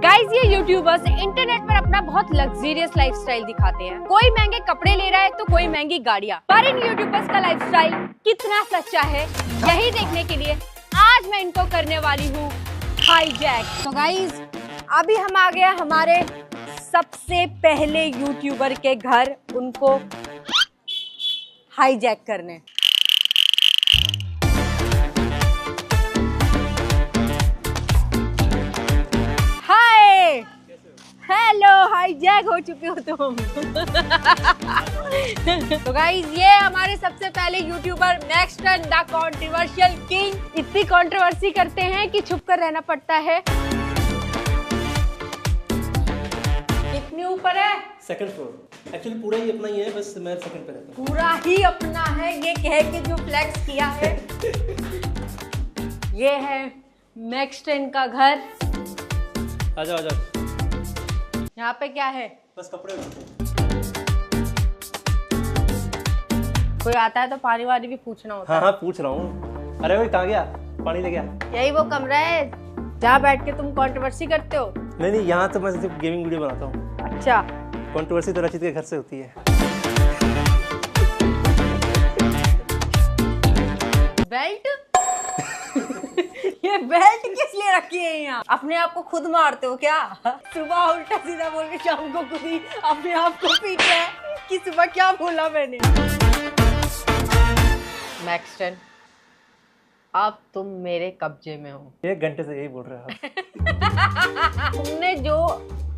Guys ये YouTubers internet पर अपना बहुत लग्जरियस लाइफस्टाइल दिखाते हैं। कोई महंगे कपड़े ले रहा है तो कोई महंगी गाड़ियाँ। पर इन यूट्यूबर्स का लाइफस्टाइल कितना सच्चा है, यही देखने के लिए आज मैं इनको करने वाली हूँ हाईजैक। तो गाइस अभी हम आ गए हमारे सबसे पहले यूट्यूबर के घर, उनको हाईजैक करने। हेलो, हाईजैक हो चुके हो तुम। तो गाइस ये हमारे सबसे पहले YouTuber Maxton the controversial king. इतनी कंट्रोवर्सी करते हैं कि छुप कर रहना पड़ता है। कितने ऊपर है? Second floor. एक्चुअली पूरा ही अपना ही है, बस मैं सेकंड पे रहता हूँ। पूरा ही अपना है ये कह के जो फ्लेक्स किया है। ये है मैक्सटन का घर। आजा आजा। यहाँ पे क्या है? बस कपड़े। कोई आता है तो पानी वानी भी पूछना होता है। हाँ पूछ रहा हूँ। अरे भाई कहाँ गया? पानी ले गया? यही वो कमरा है जहाँ बैठ के तुम कंट्रोवर्सी करते हो। नहीं यहाँ तो मैं सिर्फ गेमिंग वीडियो बनाता हूँ। अच्छा, कंट्रोवर्सी तो रचित के घर से होती है। बेल्ट? ये बेल्ट किस लिए रखी है यहाँ? अपने आप को खुद मारते हो क्या? सुबह उल्टा सीधा बोल के शाम को खुद ही अपने आप को पीटते हैं कि सुबह क्या बोला मैंने। मैक्सटन अब तुम मेरे कब्जे में हो। 1 घंटे से यही बोल रहे हो। तुमने जो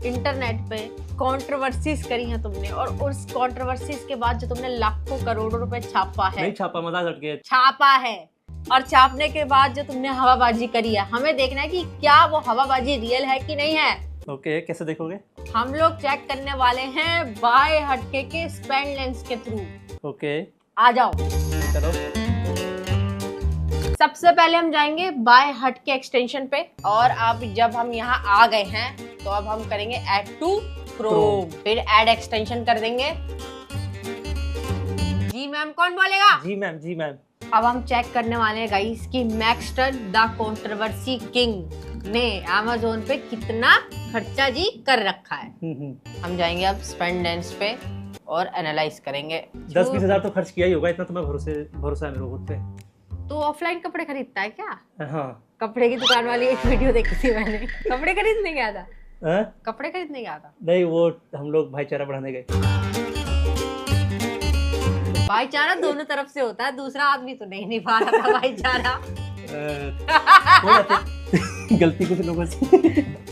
इंटरनेट पे कंट्रोवर्सीज करी हैं तुमने, और उस कंट्रोवर्सीज के बाद जो तुमने लाखों करोड़ों रुपए छापा है। नहीं छापा, मजाक हट गया। छापा है, और छापने के बाद जो तुमने हवाबाजी करी है, हमें देखना है कि क्या वो हवाबाजी रियल है कि नहीं है। ओके, कैसे देखोगे? हम लोग चेक करने वाले हैं बाय हटके के स्पेंड लेंस के थ्रू। ओके आ जाओ चलो। सबसे पहले हम जाएंगे बाय हटके एक्सटेंशन पे, और अब जब हम यहाँ आ गए हैं तो अब हम करेंगे ऐड टू क्रोम, फिर ऐड एक्सटेंशन कर देंगे। जी मैम, कौन बोलेगा? जी मैम, जी मैम। अब हम चेक करने वाले हैं गाइस कि मैक्सटन द कंट्रोवर्सी किंग ने अमेज़न पे कितना खर्चा जी कर रखा है। हम जाएंगे अब स्पेंड लेंस पे और एनालाइज करेंगे। 10-20 हजार तो खर्च किया ही होगा, इतना तो मैं भरोसा है मेरे खुद पे। तो ऑफलाइन कपड़े खरीदता है क्या? हाँ, कपड़े की दुकान वाली एक वीडियो देखी थी मैंने। कपड़े खरीदने गया था? कपड़े खरीदने गया था? नहीं, वो हम लोग भाईचारा बढ़ाने गए। भाईचारा दोनों तरफ से होता है, दूसरा आदमी तो नहीं निभा रहा था भाईचारा। गलती कुछ लोगों से।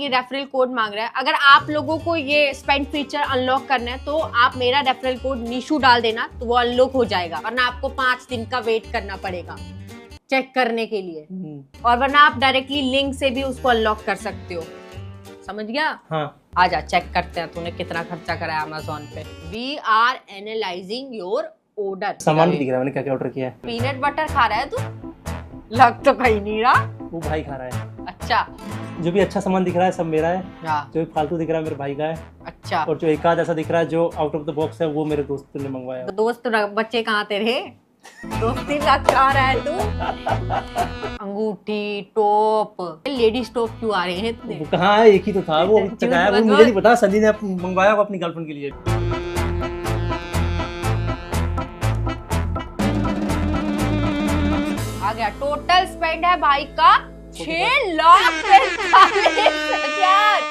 ये रेफरल कोड मांग रहा है। अगर आप लोगों को ये स्पेंड फीचर अनलॉक करना है तो आप मेरा रेफरल कोड निशु डाल देना, तो वो अनलॉक हो जाएगा, वरना आपको 5 दिन का वेट करना पड़ेगा चेक करने के लिए। और वरना आप डायरेक्टली लिंक से भी उसको अनलॉक कर सकते हो। समझ गया? हाँ। आजा चेक करते हैं तूने कितना खर्चा करा है अमेज़न पे। We are analysing your order. सामान भी दिख रहा है मैंने क्या क्या ऑर्डर किया है। पीनट बटर खा रहा है तू? लग तो कहीं नहीं रहा। वो भाई खा रहा है। अच्छा, जो भी अच्छा सामान दिख रहा है सब मेरा है। हाँ। जो फालतू दिख रहा है मेरे भाई का है। अच्छा। और जो एक आध ऐसा दिख रहा है जो आउट ऑफ द बॉक्स है वो मेरे दोस्त ने मंगवाया। तो दोस्त बच्चे कहाँ तेरे? दोस्ती लगा रहा है तू? अंगूठी, टॉप, लेडीज टॉप क्यों आ रहे हैं इतने? वो कहाँ है? एक ही तो था वो, अभी तक आया। वो मुझे नहीं पता, संजी ने मंगवाया वो अपनी गर्लफ्रेंड के लिए। आ गया। टोटल स्पेंड है भाई का 6,45,000।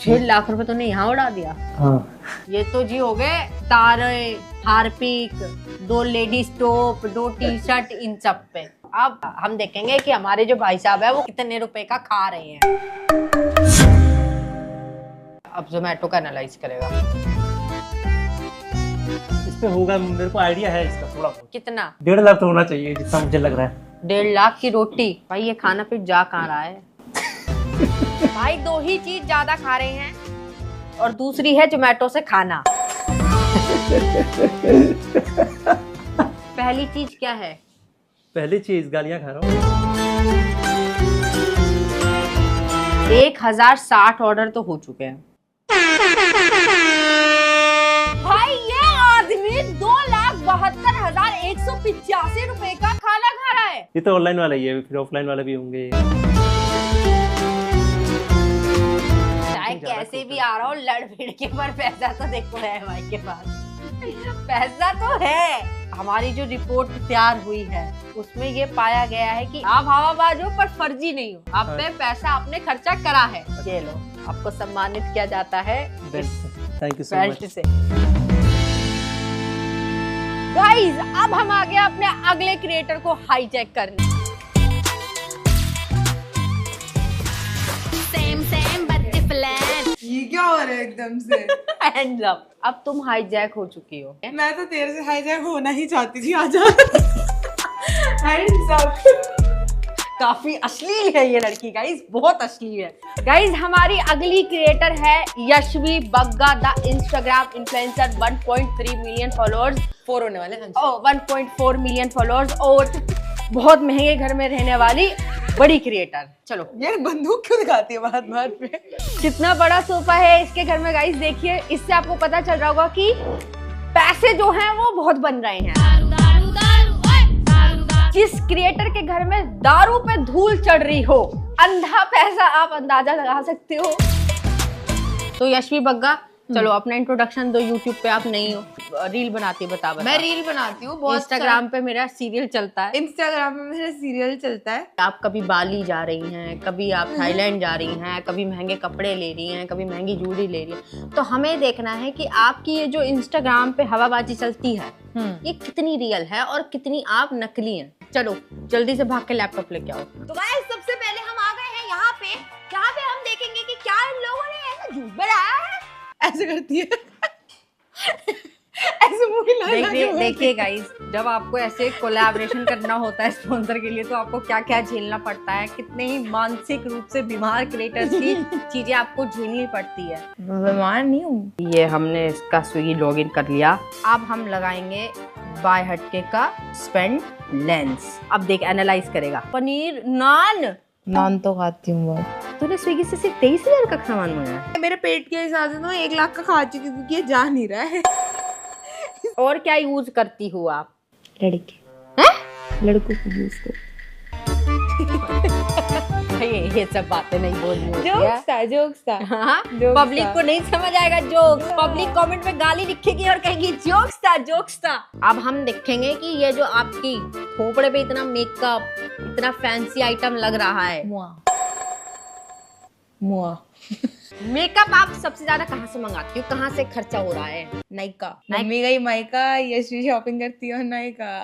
6 लाख रुपए तूने यहाँ उड़ा दिया। हाँ। ये तो जी हो गए तारे, Harpic, 2 ladies top, 2 T shirt, इन सब पे। अब हम देखेंगे कि हमारे जो भाई साहब है वो कितने रुपए का खा रहे हैं। अब जोमेटो का एनालाइज करेगा। इस पे होगा, मेरे को आइडिया है इसका थोड़ा। कितना? 1.5 लाख तो होना चाहिए जितना मुझे लग रहा है। 1.5 लाख की रोटी? भाई ये खाना फिर जा कहाँ रहा है? भाई 2 ही चीज ज्यादा खा रहे हैं, और दूसरी है जोमेटो से खाना। पहली चीज क्या है? पहली चीज गालियां खा रहा हूँ। 1060 ऑर्डर तो हो चुके हैं। भाई ये आदमी 2,72,185 रुपए का खाना खा रहा है। ये तो ऑनलाइन वाला ही है, फिर ऑफलाइन वाले भी होंगे। ही आ रहा हूँ लड़ भिड़ के, पर पैसा तो देखो है भाई के पास, पैसा तो है। हमारी जो रिपोर्ट तैयार हुई है उसमें ये पाया गया है कि आप हवाबाज हो पर फर्जी नहीं हो, आपने पैसा आपने खर्चा करा है। ये लो, आपको सम्मानित किया जाता है thank you so belt much. से। गाइस अब हम आ गए अपने अगले क्रिएटर को हाईजैक करने। ये क्या हो रहा है एकदम से? Hands up, अब तुम हाईजैक हो चुकी हो। मैं तो तेरे से हाईजैक होना ही चाहती थी, आजा। Hands up। काफी अश्लील है ये लड़की गाइस, बहुत अश्लील है। गाइस हमारी अगली क्रिएटर है Yashvi Bagga, the Instagram influencer, 1.3 million followers, 4 होने वाले हैं। 1.4 मिलियन फॉलोअर्स और बहुत महंगे घर में रहने वाली बड़ी क्रिएटर। चलो यार बंदूक क्यों दिखाती है बात बात पे? कितना बड़ा सोफा है इसके घर में गाइस, देखिए इससे आपको पता चल रहा होगा कि पैसे जो हैं वो बहुत बन रहे हैं। जिस क्रिएटर के घर में दारू पे धूल चढ़ रही हो, अंधा पैसा, आप अंदाजा लगा सकते हो। तो यशवी बग्गा, चलो अपना इंट्रोडक्शन दो। यूट्यूब पे आप नहीं हो, रील बनाती, बता। मैं रील बनाती हूँ, बहुत इंस्टाग्राम पे मेरा सीरियल चलता है। इंस्टाग्राम में मेरा सीरियल चलता है। आप कभी बाली जा रही हैं, कभी आप थाईलैंड जा रही हैं, कभी महंगे कपड़े ले रही हैं, कभी महंगी ज्वेलरी ले रही हैं। तो हमें देखना है कि आपकी ये जो इंस्टाग्राम पे हवाबाजी चलती है ये कितनी रियल है और कितनी आप नकली हैं। चलो जल्दी से भाग के लैपटॉप लेके आओ। तो गाइस सबसे पहले हम आ गए हैं यहाँ पे, जहाँ पे हम देखेंगे कि क्या इन लोगों ने ऐसा झूठ बढ़ाया है। ऐसे करती है। ऐसे मुंह हिला देखिए गाइस, जब आपको ऐसे कोलैबोरेशन करना होता है स्पॉन्सर के लिए, तो आपको क्या क्या झेलना पड़ता है, कितने ही मानसिक रूप से बीमार क्रिएटर्स की चीजें आपको झेलनी पड़ती है। बीमार नहीं हूँ। ये हमने इसका स्विगी लॉगिन कर लिया। अब हम लगाएंगे बाय हटके का स्पेंड लेंस। अब देख एनालाइज करेगा। पनीर नान तो खाती हूँ बहुत। तूने स्विगी से सिर्फ 23,000 का सामान मंगाया? मेरे पेट के हिसाब से तो 1 लाख का खा चुकी हूँ, क्योंकि ये जा नहीं रहा है। और क्या यूज करती हो आप? लड़कों को यूज कर। ये सब बातें नहीं बोलनी होती है। जोक्स था। हाँ, जोक्स पब्लिक था। को नहीं समझ आएगा जोक्स। पब्लिक कमेंट में गाली लिखेगी और कहेगी जोक्स था। अब हम देखेंगे कि ये जो आपकी खोपड़े पे इतना मेकअप, इतना फैंसी आइटम लग रहा है, मुआ। मेकअप आप सबसे ज्यादा कहाँ से मंगाती हो, कहाँ से खर्चा हो रहा है? नायका। मम्मी गई मायका, यशवी शॉपिंग करती है नायका।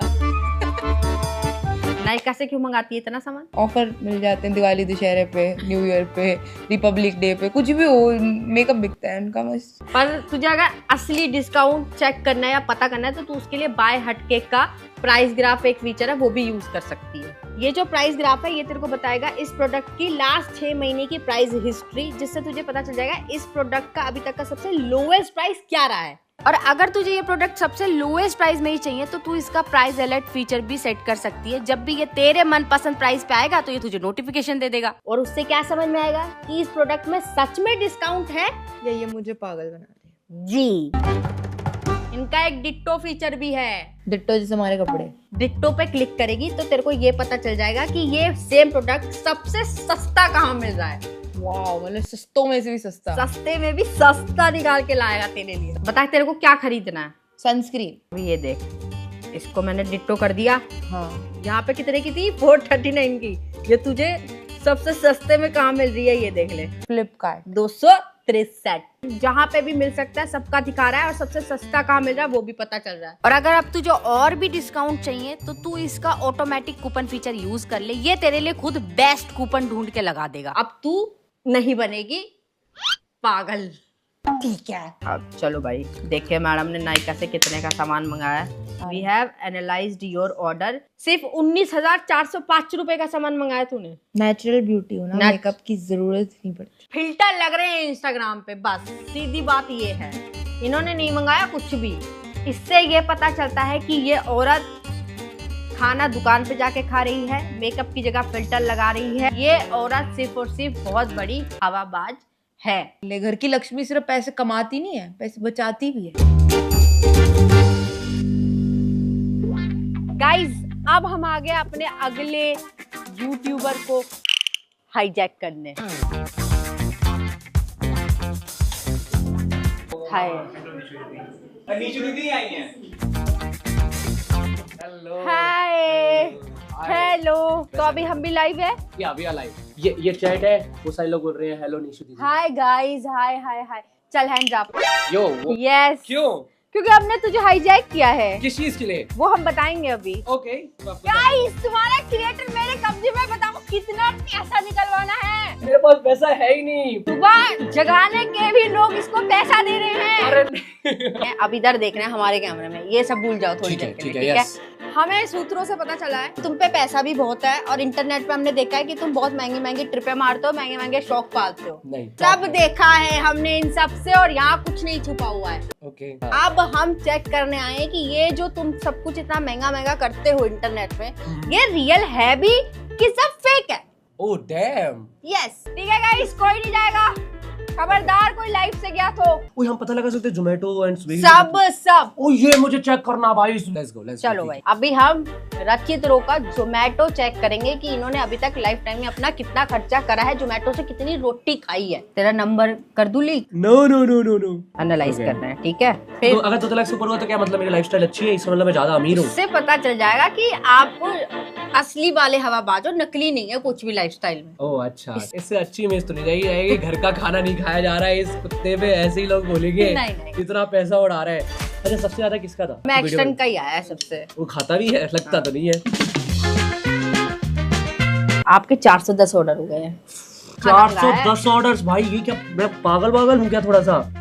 नायका से क्यों मंगाती है इतना सामान? ऑफर मिल जाते हैं दिवाली, दशहरे पे, न्यू ईयर पे, रिपब्लिक डे पे, कुछ भी हो, मेकअप बिकता है उनका बस। पर तुझे अगर असली डिस्काउंट चेक करना है या पता करना है तो तू उसके लिए बाय हटके का प्राइस ग्राफ एक फीचर है, वो भी यूज कर सकती है। ये जो प्राइस ग्राफ है ये तेरे को बताएगा इस प्रोडक्ट की लास्ट 6 महीने की प्राइस हिस्ट्री, जिससे तुझे पता चल जाएगा इस प्रोडक्ट का अभी तक का सबसे लोएस्ट प्राइस क्या रहा है। और अगर तुझे ये प्रोडक्ट सबसे लोएस्ट प्राइस में ही चाहिए तो तू इसका प्राइस अलर्ट फीचर भी सेट कर सकती है। जब भी ये तेरे मनपसंद प्राइस पे आएगा तो ये तुझे नोटिफिकेशन दे देगा। और उससे क्या समझ में आएगा कि इस प्रोडक्ट में सच में डिस्काउंट है या ये मुझे पागल बना रहे हैं। जी। इनका एक डिट्टो फीचर भी है। डिट्टो जैसे हमारे कपड़े। डिट्टो पे क्लिक करेगी तो तेरे को ये पता चल जाएगा कि ये सेम प्रोडक्ट सबसे सस्ता कहाँ मिल रहा है। वाओ, मतलब सस्तों में से भी सस्ता। सस्ते में भी सस्ता निकाल के लाएगा तेरे लिए। बता तेरे को क्या खरीदना है? सनस्क्रीन। अभी ये देख, इसको मैंने डिट्टो कर दिया। हाँ। यहाँ पे कितने की थी? 439 की। ये तुझे सबसे सस्ते में कहाँ मिल रही है ये देख ले। फ्लिपकार्ट 263। जहाँ पे भी मिल सकता है सबका दिखा रहा है और सबसे सस्ता कहाँ मिल रहा है वो भी पता चल रहा है। और अगर अब तुझे और भी डिस्काउंट चाहिए तो तू इसका ऑटोमेटिक कूपन फीचर यूज कर ले। ये तेरे लिए खुद बेस्ट कूपन ढूंढ के लगा देगा। अब तू नहीं बनेगी पागल। ठीक है। अब चलो भाई, देखिए मैडम ने नायका से कितने का सामान मंगाया। We have analysed your order. सिर्फ 19,405 रुपए का सामान मंगाया तूने। नेचुरल ब्यूटी हो ना, मेकअप की जरूरत नहीं पड़ती। फिल्टर लग रहे हैं इंस्टाग्राम पे, बस सीधी बात ये है। इन्होंने नहीं मंगाया कुछ भी। इससे ये पता चलता है कि ये औरत खाना दुकान पे जाके खा रही है, मेकअप की जगह फिल्टर लगा रही है। ये औरत सिर्फ और सिर्फ बहुत बड़ी हवाबाज है। ले, घर की लक्ष्मी सिर्फ पैसे कमाती नहीं है, पैसे बचाती भी है। गाइज अब हम आ गए अपने अगले यूट्यूबर को हाईजैक करने। हाय नीशू दीदी आई हैं। Hello hi hello. तो अभी हम भी लाइव है। ये अभी लाइव ये चैट है, वो सारे लोग बोल रहे हैं हेलो नीशू दीदी। हाय गाइस, हाय हाय हाय। चल हैंड्स अप। यो यस। क्यों? क्योंकि हमने तुझे हाईजैक किया है। किस चीज के लिए? वो हम बताएंगे अभी। ओके गाइस, तुम्हारा क्रिएटर मेरे कब्जे में, बताओ कितना पैसा निकलवाना है। मेरे पास पैसा है ही नहीं। सुबह जगाने के भी लोग इसको पैसा दे रहे हैं। अरे अब इधर देख रहे हैं हमारे कैमरे में, ये सब भूल जाओ थोड़ी देर के लिए, ठीक है? हमें सूत्रों से पता चला है तुम पे पैसा भी बहुत है, और इंटरनेट पे हमने देखा है कि तुम बहुत महंगी महंगी ट्रिपें मारते हो, महंगे महंगे शौक पालते हो। नहीं, सब देखा है हमने इन सब से, और यहाँ कुछ नहीं छुपा हुआ है। ओके अब हम चेक करने आए हैं कि ये जो तुम सब कुछ इतना महंगा महंगा करते हो इंटरनेट पे, ये रियल है भी कि सब फेक है। Oh damn. यस, ठीक है गाइस, कोई नहीं जाएगा, खबरदार कोई लाइव से गया तो। ओए हम पता लगा सकते हैं जोमेटो एंड स्विगी। सब ओ ये मुझे चेक करना भाई। लेट्स गो चलो भाई, अभी हम रचित रो का जोमेटो चेक करेंगे कि इन्होंने अभी तक लाइफ टाइम में अपना कितना खर्चा करा है, जोमेटो से कितनी रोटी खाई है। तेरा नंबर कर दूं leak? No no no no no. Analyse कर रहे हैं, ठीक है? फिर तो अगर 2 लाख से ऊपर हुआ तो क्या मतलब मेरी लाइफस्टाइल अच्छी है, इसका मतलब मैं ज्यादा अमीर हूँ? उससे पता चल जाएगा कि आप असली वाले हवाबाज हो, नकली नहीं है कुछ भी लाइफस्टाइल में। ओह अच्छा, इससे अच्छी इमेज तो नहीं जाएगी। घर का खाना नहीं खाया जा रहा है इस कुत्ते पे, ऐसे ही लोग बोलेंगे नहीं। इतना पैसा उड़ा रहा है। अच्छा, सबसे ज्यादा किसका था? मैक्सन का ही आया है सबसे। वो खाता भी है, लगता तो नहीं है। आपके 410 ऑर्डर हो गए हैं। 410 ऑर्डर्स भाई, ये क्या मैं पागल हूँ क्या थोड़ा सा?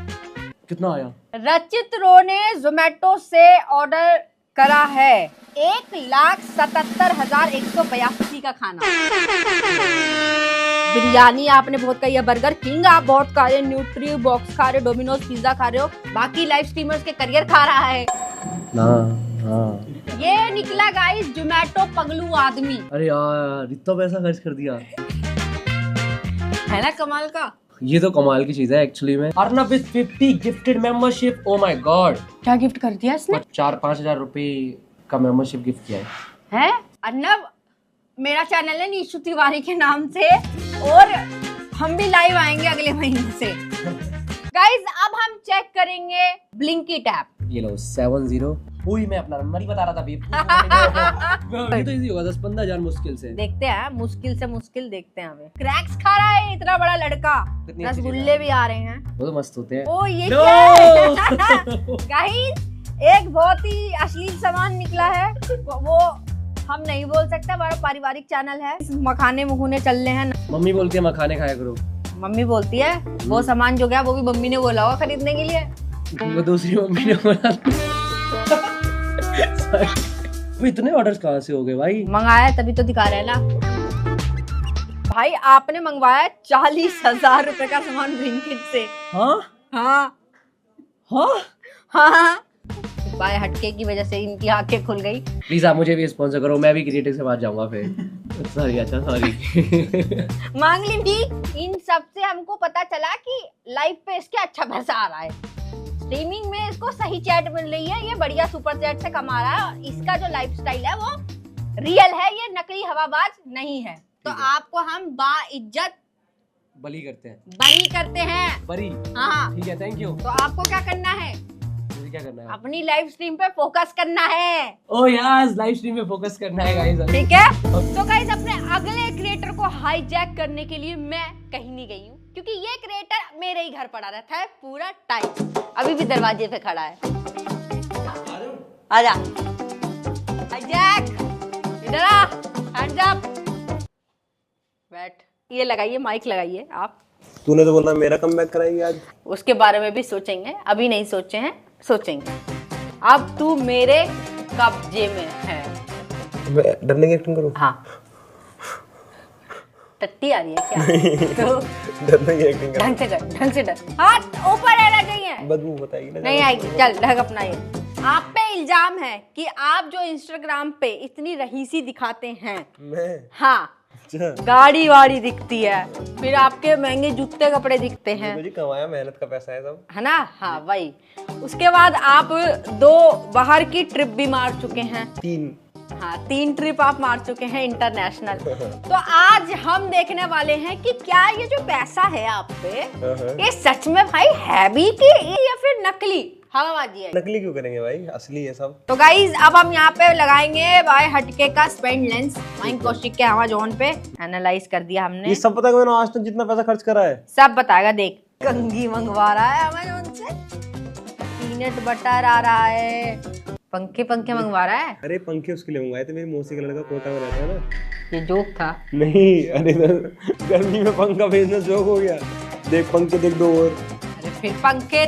कितना आया? रचित रो ने जोमेटो से ऑर्डर करा है 1,77,182 का खाना। बिरयानी आपने बहुत खाई है, बर्गर किंग आप बहुत खा रहे हो, न्यूट्री बॉक्स खा रहे हो, डोमिनोज पिज्जा खा रहे हो, बाकी लाइव स्ट्रीमर्स के करियर खा रहा है। हाँ। ये निकला गाइस जोमेटो पगलू आदमी। अरे यार, इतना पैसा खर्च कर दिया है ना कमाल का? ये तो कमाल की चीज है एक्चुअली में। Arnab with 50 gifted membership. Oh my God, क्या गिफ्ट कर दिया इसने? 4-5 हजार रुपए का मेंबरशिप गिफ्ट किया है। अर्नब, मेरा चैनल है नीशू तिवारी के नाम से, और हम भी लाइव आएंगे अगले महीने से। गाइस, अब हम चेक करेंगे ब्लिंकिट ऐप। ये लो 70। वही मैं अपना नंबर ही बता रहा था ये तो इजी होगा, 10-15 हजार मुश्किल से। देखते हैं, मुश्किल से मुश्किल देखते हैं। हमें क्रैक्स खा रहा है इतना बड़ा लड़का, कितनी अच्छी रसगुल्ले भी आ रहे हैं। वो तो मस्त होते हैं। ओ ये No! क्या है? गाइस, एक बहुत ही अश्लील सामान निकला है, वो हम नहीं बोल सकते, हमारा पारिवारिक चैनल है। मखाने मुखूने चल रहे हैं। मम्मी बोलती है मखाने खाया करो। मम्मी बोलती है, वो सामान जो गया वो भी मम्मी ने बोला होगा खरीदने के लिए। वो दूसरी मम्मी ने बोला। इतने ऑर्डर्स कहाँ से हो गए भाई? मंगाया तभी तो दिखा रहे हैं ना भाई। आपने मंगवाया 40,000 रुपए का सामान ब्लिंकिट से। हाँ हाँ हाँ हाँ, बाय हटके की वजह से इनकी आंखें खुल गई। प्लीज आप मुझे भी स्पॉन्सर करो, मैं भी क्रिएटिव से बात जाऊंगा फिर। सॉरी, अच्छा सॉरी। मांग ली भी। इन सब से हमको पता चला कि लाइव पे इसके अच्छा पैसा आ रहा है, स्ट्रीमिंग में इसको सही चैट मिल रही है, ये बढ़िया सुपर चैट से कमा रहा है, और इसका जो लाइफस्टाइल है वो रियल है, ये नकली हवाबाज नहीं है। तो आपको हम बाइज्जत बली करते हैं। बरी करते हैं। बरी, हाँ, ठीक है, थैंक यू। तो आपको क्या करना है? मुझे क्या करना है? अपनी लाइव स्ट्रीम पे फोकस करना है। ओ यार, लाइव स्ट्रीम में फोकस करना है गाइस। ठीक है, तो गाइस अपने अगले क्रिएटर को हाईजैक करने के लिए मैं कहीं नहीं गई हूँ, क्योंकि ये क्रिएटर मेरे ही घर पड़ा रहता है पूरा टाइम। अभी भी दरवाजे पे खड़ा है। आजा हाईजैक, इधर आ, हैंड्स अप, बैठ। ये लगाइए, माइक लगाइए आप। तूने तो बोला मेरा कमबैक कराएगी आज। उसके बारे में भी सोचेंगे, अभी नहीं सोचे हैं, सोचेंगे। अब तू मेरे कब्जे में है। मैं डरने की एक्टिंग करूं? हाँ, टट्टी आ रही है क्या? तो डरने की एक्टिंग कर। ढंग से कर, ढंग से डर। हाथ ऊपर रहना चाहिए। बदबू बताएगी ना। नहीं आएगी, चल ढंग अपना। ये आप पे इल्जाम है कि आप जो इंस्टाग्राम पे इतनी रहीसी दिखाते हैं, मैं? हाँ, अच्छा, गाड़ी वाड़ी दिखती है, फिर आपके महंगे जूते कपड़े दिखते हैं, मुझे कमाया मेहनत का पैसा है सब, है ना? हाँ वही। उसके बाद आप 2 बाहर की ट्रिप भी मार चुके हैं। हाँ 3 ट्रिप आप मार चुके हैं इंटरनेशनल। तो आज हम देखने वाले हैं कि क्या ये जो पैसा है आप पे ये सच में भाई है भी कि या फिर नकली हवाबाजी है। नकली क्यों करेंगे भाई, असली है सब। तो गाइज अब हम यहाँ पे लगाएंगे बाय हटके का स्पेंड लेंस। माइंड कौशिक के अमेज़न पे एनालाइज कर दिया हमने। ये सब पता है मैंने आज तक जितना पैसा खर्च करा है। सब बताएगा। देख कंघी मंगवा रहा है अमेज़न से, पीनट बटर आ रहा है, पंखे मंगवा रहा है। अरे पंखे उसके लिए मंगवाए थे, मेरी मौसी का लड़का कोटा में रहता है ना। ये जोक था। नहीं अरे गर्मी में पंखा भेजना जोक हो गया। देख पंखे देख दो और। अरे फिर पंखे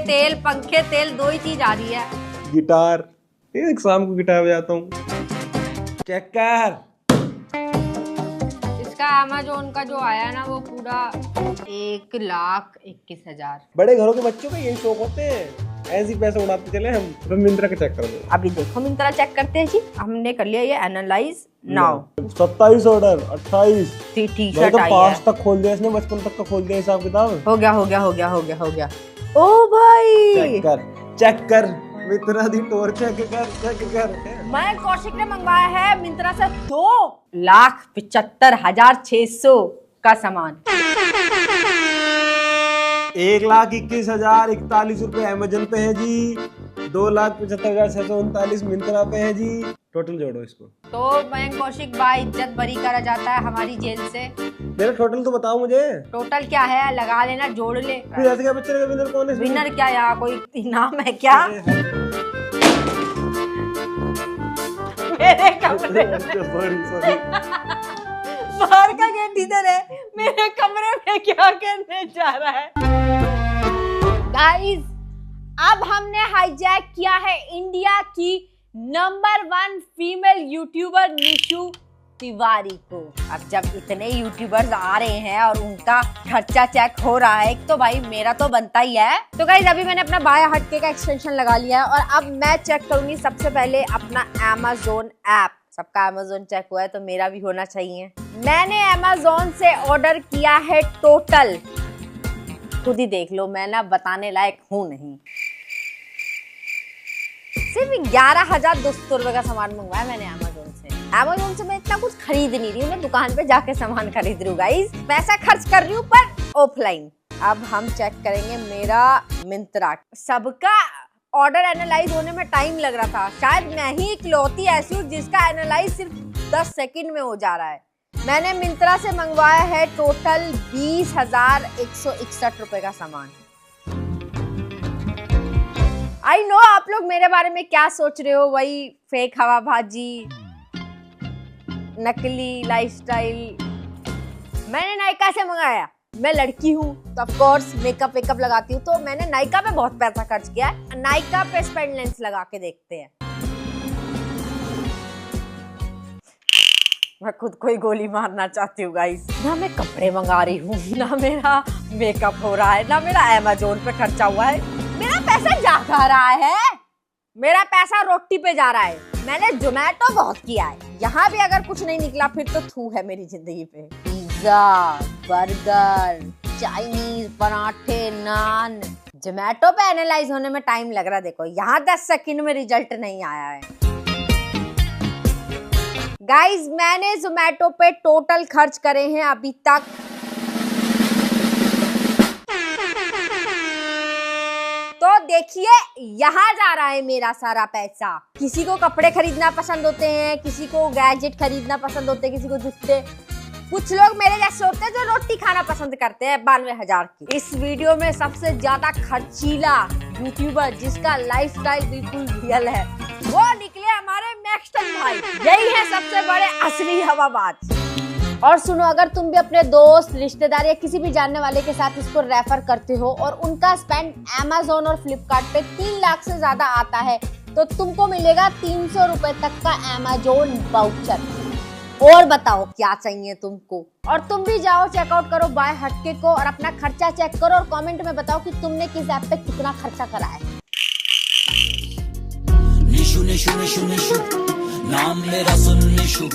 तेल दो ही चीज आ रही है। गिटार, एक शाम को गिटार बजाता हूँ। चेक कर इसका अमेज़न का जो आया ना वो पूरा 1,21,000। बड़े घरों के बच्चों का यही शौक होते हैं, ऐसे ही पैसे उड़ाते चले हम। तो मिंत्रा का चेक कर दो। अभी देखो मिंत्रा चेक करते हैं जी। हमने कर लिया ये एनालाइज नाउ। 27 ऑर्डर 28 टी तो शर्ट आई है। 5 तक खोल दिया इसने, 55 तक का खोल दिया हिसाब किताब। हो गया। ओ भाई चेक कर मित्रा दी टोर चेक कर। मैं कौशिक ने मंगवाया है मिंत्रा से 2,75,600 का सामान। 1,21,041 रुपए अमेजन पे है जी। 2,75,639 मिंत्रा पे है जी। टोटल जोड़ो इसको। तो मैं कौशिक भाई इज्जत बरी करा जाता है हमारी जेल से। मेरा टोटल तो बताओ मुझे। टोटल क्या है, लगा लेना, जोड़ ले। फिर ऐसे क्या बच्चे का विनर कौन है? विनर क्या, यहाँ कोई इनाम है क्या? मेरे कमरे सॉरी बाहर का गेट इधर है, मेरे कमरे में क्या करने जा रहा है? गाइस अब हमने हाईजैक किया है इंडिया की number 1 female YouTuber Nishu Tiwari को। अब जब इतने यूट्यूबर्स आ रहे हैं और उनका खर्चा चेक हो रहा है तो भाई मेरा तो बनता ही है। तो गाइस अभी मैंने अपना बाया हटके का एक्सटेंशन लगा लिया है और अब मैं चेक करूंगी सबसे पहले अपना अमेज़न ऐप। सबका अमेज़न चेक हुआ है तो मेरा भी होना चाहिए। मैंने अमेज़न से ऑर्डर किया है टोटल, खुद ही देख लो, मैं ना बताने लायक हूँ नहीं, सिर्फ 11,200 रुपए का सामान मंगवाया मैंने अमेज़न से। अमेज़न से मैं इतना कुछ खरीद नहीं रही हूँ, मैं दुकान पे जाके सामान खरीद रही हूँ गाइस। पैसा खर्च कर रही हूँ पर ऑफलाइन। अब हम चेक करेंगे मेरा मिंत्रा। सबका ऑर्डर एनालाइज होने में टाइम लग रहा था, शायद मैं ही इकलौती ऐसी हूँ जिसका एनालाइज सिर्फ 10 सेकंड में हो जा रहा है। मैंने मिंत्रा से मंगवाया है टोटल 20,161 रुपए का सामान। आई नो आप लोग मेरे बारे में क्या सोच रहे हो, वही फेक हवाबाजी, नकली लाइफस्टाइल। मैंने नायका से मंगाया, मैं लड़की हूँ तो ऑफ कोर्स मेकअप वेकअप लगाती हूँ, तो मैंने नायका पे बहुत पैसा खर्च किया है। नायका पे स्पेंड लेंस लगा के देखते हैं। मैं खुद को ही गोली मारना चाहती हूँ गाइस। ना मैं कपड़े मंगा रही हूँ, ना मेरा मेकअप हो रहा है, ना मेरा अमेज़न पे खर्चा हुआ है। मेरा पैसा जा कहाँ रहा है? मेरा पैसा रोटी पे जा रहा है। मैंने जोमेटो बहुत किया है, यहाँ भी अगर कुछ नहीं निकला फिर तो थू है मेरी जिंदगी पे। पिज्जा, बर्गर, चाइनीज, पराठे, नान। जोमेटो पे एनालाइज होने में टाइम लग रहा है। देखो यहाँ 10 सेकंड में रिजल्ट नहीं आया है। गाइज मैंने जोमेटो पे टोटल खर्च करे हैं अभी तक तो देखिए यहाँ जा रहा है मेरा सारा पैसा। किसी को कपड़े खरीदना पसंद होते हैं, किसी को गैजेट खरीदना पसंद होते हैं, किसी को जूते। कुछ लोग मेरे जैसे होते हैं जो रोटी खाना पसंद करते हैं 92,000 की। इस वीडियो में सबसे ज्यादा खर्चीला यूट्यूबर जिसका लाइफस्टाइल बिल्कुल रियल है वो निकले हमारे मैक्सटन भाई। यही है सबसे बड़े असली हवाबाज। और सुनो, अगर तुम भी अपने दोस्त, रिश्तेदार या किसी भी जानने वाले के साथ इसको रेफर करते हो और उनका स्पेंड अमेज़न और फ्लिपकार्ट पे 3 लाख से ज्यादा आता है तो तुमको मिलेगा 300 रुपए तक का अमेज़न वाउचर। और बताओ क्या चाहिए तुमको। और तुम भी जाओ चेकआउट करो बाय हटके को और अपना खर्चा चेक करो और कमेंट में बताओ कि तुमने किस ऐप पे कितना खर्चा करा है। निशु निशु निशु निशु नाम मेरा सुन निशु।